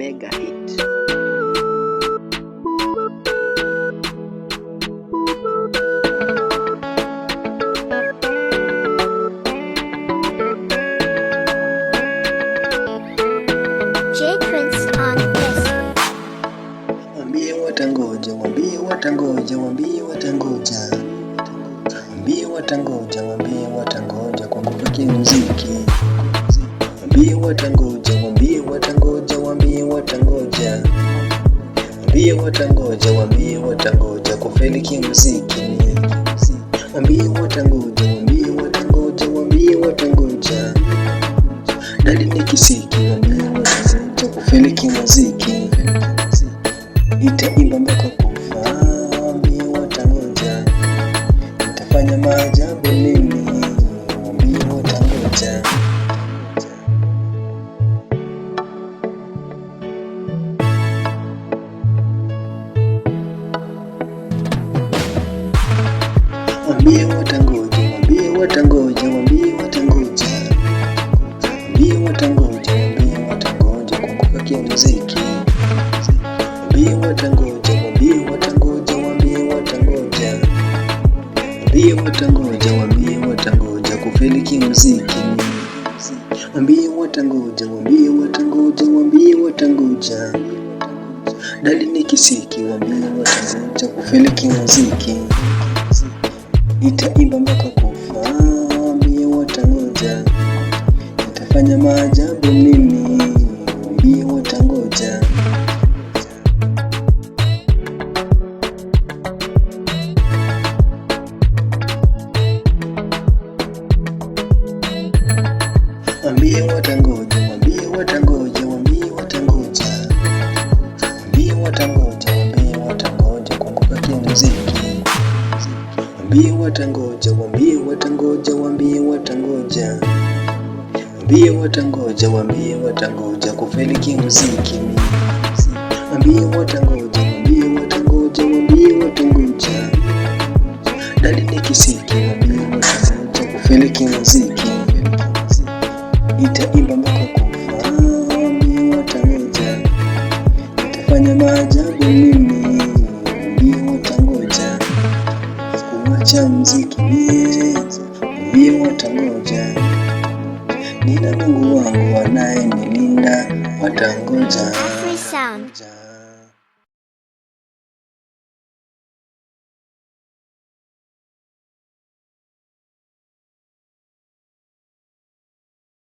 mega hit. Wambie watangoja, wambie watangoja, wambie watangoja, wambie watangoja, wambie watangoja kwa kupokea muziki. Wambie watangoja, wambie watangoja, wambie watangoja, wambie watangoja, wambie watangoja kufeliki muziki. Wambie watangoja, wambie watangoja, wambie watangoja, dali ni kisiki. Wambie watangoja kufeliki muziki. Nitaimba mpaka kufa, wambie watangoja, nitafanya maajabu mimi, wambie watangoja. Wambie watangoja, wambie watangoja, wambie watangoja, wambie watangoja, wambie watangoja kwa kupakia muziki. Wambie watangoja, wambie watangoja, wambie watangoja, wambie watangoja, wambie watangoja kufeliki muziki. Wambie watangoja, wambie watangoja, wambie watangoja, dali ni kisiki. Wambie watangoja kufeliki muziki. Nitaimba mpaka kufa, wambie watangoja, nitafanya maajabu mimi, wambie watangoja. Wambie watangoja, wambie watangoja, wambie watangoja, wambie watangoja, wambie watangoja kwa kupakia muziki. Wambie watangoja, wambie watangoja, wambie watangoja, wambie watangoja, wambie watangoja kufeliki muziki. Wambie watangoja, wambie watangoja, wambie watangoja, dali ni kisiki. Wambie watangoja kufeliki muziki. Nitaimba mpaka kufa, wambie watangoja, nitafanya maajabu mimi, wambie watangoja. Kuacha muziki mie, wambie watangoja, nina Mungu wangu anayenilinda, watangoja.